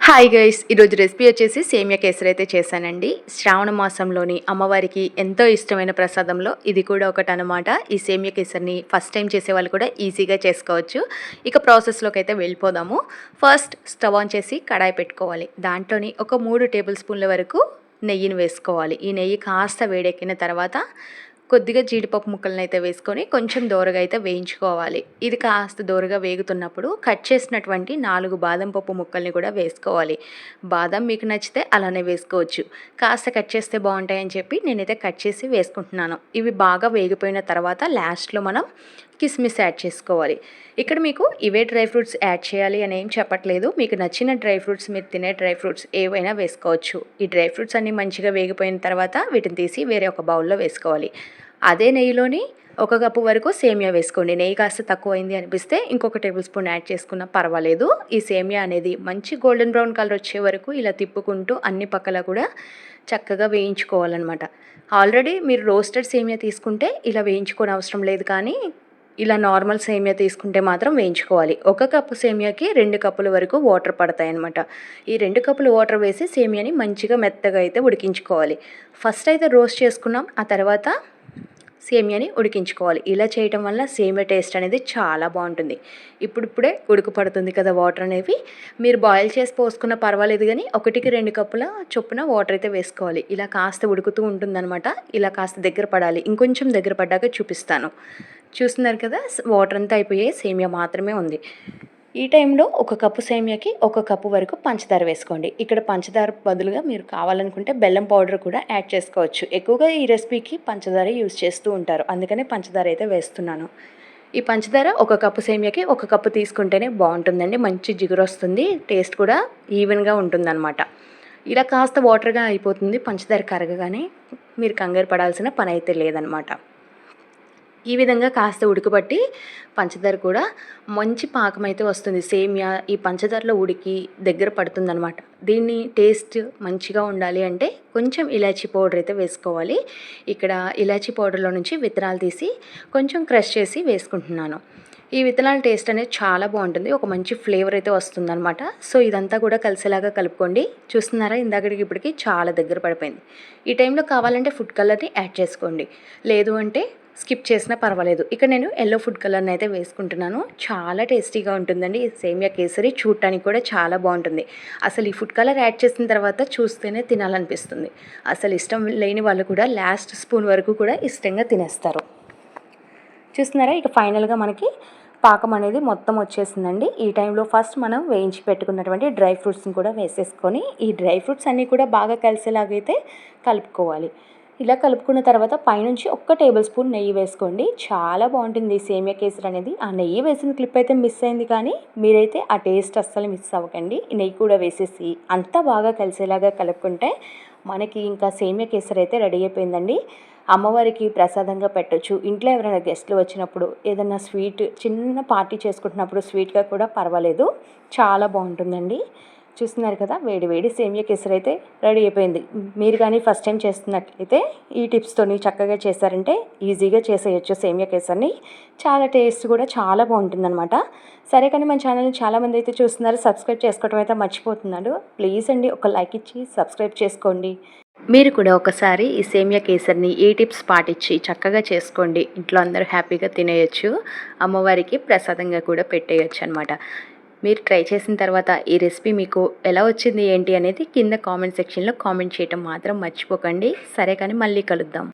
Hi guys, ఈరోజు recipe వచ్చేసి సేమియా కేసరి అయితే చేశానండి. శ్రావణ మాసంలోని అమ్మవారికి ఎంతో ఇష్టమైన ప్రసాదంలో ఇది కూడా ఒకటి అనమాట. ఈ సేమియా కేసరిని ఫస్ట్ టైం చేసే వాళ్ళు కూడా ఈజీగా చేసుకోవచ్చు. ఇక ప్రాసెస్లోకి అయితే వెళ్ళిపోదాము. ఫస్ట్ స్టవ్ ఆన్ చేసి కడాయి పెట్టుకోవాలి. దాంట్లోని ఒక 3 టేబుల్ స్పూన్ల వరకు నెయ్యిని వేసుకోవాలి. ఈ నెయ్యి కాస్త వేడెక్కిన తర్వాత కొద్దిగా జీడిపప్పు ముక్కలను అయితే వేసుకొని కొంచెం దోరగా అయితే వేయించుకోవాలి. ఇది కాస్త దోరగా వేగుతున్నప్పుడు కట్ చేసినటువంటి 4 బాదం పప్పు ముక్కల్ని కూడా వేసుకోవాలి. బాదం మీకు నచ్చితే అలానే వేసుకోవచ్చు. కాస్త కట్ చేస్తే బాగుంటాయని చెప్పి నేనైతే కట్ చేసి వేసుకుంటున్నాను. ఇవి బాగా వేగిపోయిన తర్వాత లాస్ట్లో మనం కిస్మిస్ యాడ్ చేసుకోవాలి. ఇక్కడ మీకు ఇవే డ్రై ఫ్రూట్స్ యాడ్ చేయాలి అని ఏం చెప్పట్లేదు. మీకు నచ్చిన డ్రై ఫ్రూట్స్, మీరు తినే డ్రై ఫ్రూట్స్ ఏవైనా వేసుకోవచ్చు. ఈ డ్రై ఫ్రూట్స్ అన్నీ మంచిగా వేగిపోయిన తర్వాత వీటిని తీసి వేరే ఒక బౌల్లో వేసుకోవాలి. అదే నెయ్యిలోని 1 కప్పు వరకు సేమియా వేసుకోండి. నెయ్యి కాస్త తక్కువైంది అనిపిస్తే ఇంకొక టేబుల్ స్పూన్ యాడ్ చేసుకున్నా పర్వాలేదు. ఈ సేమియా అనేది మంచి గోల్డెన్ బ్రౌన్ కలర్ వచ్చే వరకు ఇలా తిప్పుకుంటూ అన్ని పక్కల కూడా చక్కగా వేయించుకోవాలన్నమాట. ఆల్రెడీ మీరు రోస్టెడ్ సేమియా తీసుకుంటే ఇలా వేయించుకోని అవసరం లేదు, కానీ ఇలా నార్మల్ సేమియా తీసుకుంటే మాత్రం వేయించుకోవాలి. 1 కప్పు సేమియాకి 2 కప్పుల వరకు వాటర్ పడతాయన్నమాట. ఈ 2 కప్పులు వాటర్ వేసి సేమియాని మంచిగా మెత్తగా అయితే ఉడికించుకోవాలి. ఫస్ట్ అయితే రోస్ట్ చేసుకున్నాం, ఆ తర్వాత సేమియాని ఉడికించుకోవాలి. ఇలా చేయటం వల్ల సేమియా టేస్ట్ అనేది చాలా బాగుంటుంది. ఇప్పుడిప్పుడే ఉడుకు పడుతుంది కదా వాటర్ అనేవి. మీరు బాయిల్ చేసి పోసుకున్న పర్వాలేదు, కానీ 1కి 2 కప్పుల చొప్పున వాటర్ అయితే వేసుకోవాలి. ఇలా కాస్త ఉడుకుతూ ఉంటుందన్నమాట. ఇలా కాస్త దగ్గర పడాలి. ఇంకొంచెం దగ్గర పడ్డాక చూపిస్తాను. చూస్తున్నారు కదా, వాటర్ అంతా అయిపోయాయి, సేమియా మాత్రమే ఉంది. ఈ టైంలో 1 కప్పు సేమియాకి 1 కప్పు వరకు పంచదార వేసుకోండి. ఇక్కడ పంచదార బదులుగా మీరు కావాలనుకుంటే బెల్లం పౌడర్ కూడా యాడ్ చేసుకోవచ్చు. ఎక్కువగా ఈ రెసిపీకి పంచదార యూజ్ చేస్తూ ఉంటారు, అందుకనే పంచదార అయితే వేస్తున్నాను. ఈ పంచదార 1 కప్పు సేమియాకి 1 కప్పు తీసుకుంటేనే బాగుంటుందండి. మంచి జిగురు వస్తుంది, టేస్ట్ కూడా ఈవెన్గా ఉంటుందన్నమాట. ఇలా కాస్త వాటర్గా అయిపోతుంది పంచదార కరగగానే. మీరు కంగారు పడాల్సిన పని అయితే లేదనమాట. ఈ విధంగా కాస్త ఉడకబట్టి పంచదార కూడా మంచి పాకం అయితే వస్తుంది. సేమియా ఈ పంచదారలో ఉడికి దగ్గర పడుతుందనమాట. దీన్ని టేస్ట్ మంచిగా ఉండాలి అంటే కొంచెం ఇలాచీ పౌడర్ అయితే వేసుకోవాలి. ఇక్కడ ఇలాచీ పౌడర్లో నుంచి విత్తనాలు తీసి కొంచెం క్రష్ చేసి వేసుకుంటున్నాను. ఈ విత్తనాల టేస్ట్ అనేది చాలా బాగుంటుంది, ఒక మంచి ఫ్లేవర్ అయితే వస్తుందన్నమాట. సో ఇదంతా కూడా కలిసేలాగా కలుపుకోండి. చూస్తున్నారా, ఇందాకడికి ఇప్పటికి చాలా దగ్గర పడిపోయింది. ఈ టైంలో కావాలంటే ఫుడ్ కలర్ని యాడ్ చేసుకోండి, లేదు అంటే స్కిప్ చేసినా పర్వాలేదు. ఇక్కడ నేను ఎల్లో ఫుడ్ కలర్ని అయితే వేసుకుంటున్నాను. చాలా టేస్టీగా ఉంటుందండి ఈ సేమియా కేసరి. చూడటానికి కూడా చాలా బాగుంటుంది. అసలు ఈ ఫుడ్ కలర్ యాడ్ చేసిన తర్వాత చూస్తేనే తినాలనిపిస్తుంది. అసలు ఇష్టం లేని వాళ్ళు కూడా లాస్ట్ స్పూన్ వరకు కూడా ఇష్టంగా తినేస్తారు. చూస్తున్నారా, ఇక ఫైనల్గా మనకి పాకం అనేది మొత్తం వచ్చేసిందండి. ఈ టైంలో ఫస్ట్ మనం వేయించి పెట్టుకున్నటువంటి డ్రై ఫ్రూట్స్ని కూడా వేసేసుకొని ఈ డ్రై ఫ్రూట్స్ అన్నీ కూడా బాగా కలిసేలాగైతే కలుపుకోవాలి. ఇలా కలుపుకున్న తర్వాత పైనుంచి 1 టేబుల్ స్పూన్ నెయ్యి వేసుకోండి. చాలా బాగుంటుంది సేమియా కేసరి అనేది. ఆ నెయ్యి వేసిన క్లిప్ అయితే మిస్ అయింది, కానీ మీరైతే ఆ టేస్ట్ అస్సలు మిస్ అవ్వకండి. నెయ్యి కూడా వేసేసి అంతా బాగా కలిసేలాగా కలుపుకుంటే మనకి ఇంకా సేమియా కేసరి అయితే రెడీ అయిపోయిందండి. అమ్మవారికి ప్రసాదంగా పెట్టొచ్చు. ఇంట్లో ఎవరైనా గెస్ట్లు వచ్చినప్పుడు ఏదైనా స్వీట్ చిన్న పార్టీ చేసుకుంటున్నప్పుడు స్వీట్గా కూడా పర్వాలేదు, చాలా బాగుంటుందండి. చూస్తున్నారు కదా, వేడి వేడి సేమియా కేసరి అయితే రెడీ అయిపోయింది. మీరు కానీ ఫస్ట్ టైం చేస్తున్నట్లయితే ఈ టిప్స్తోని చక్కగా చేశారంటే ఈజీగా చేసేయచ్చు సేమియా కేసరిని. చాలా టేస్ట్ కూడా చాలా బాగుంటుందన్నమాట. సరే, కానీ మన ఛానల్ని చాలామంది అయితే చూస్తున్నారు, సబ్స్క్రైబ్ చేసుకోవడం అయితే మర్చిపోతున్నాడు. ప్లీజ్ అండి, ఒక లైక్ ఇచ్చి సబ్స్క్రైబ్ చేసుకోండి. మీరు కూడా ఒకసారి ఈ సేమియా కేసరిని ఈ టిప్స్ పాటించి చక్కగా చేసుకోండి. ఇంట్లో అందరూ హ్యాపీగా తినేయచ్చు, అమ్మవారికి ప్రసాదంగా కూడా పెట్టేయచ్చు అనమాట. మీరు ట్రై చేసిన తర్వాత ఈ రెసిపీ మీకు ఎలా వచ్చింది ఏంటి అనేది కింద కామెంట్ సెక్షన్లో కామెంట్ చేయటం మాత్రం మర్చిపోకండి. సరే, కానీ మళ్ళీ కలుద్దాం.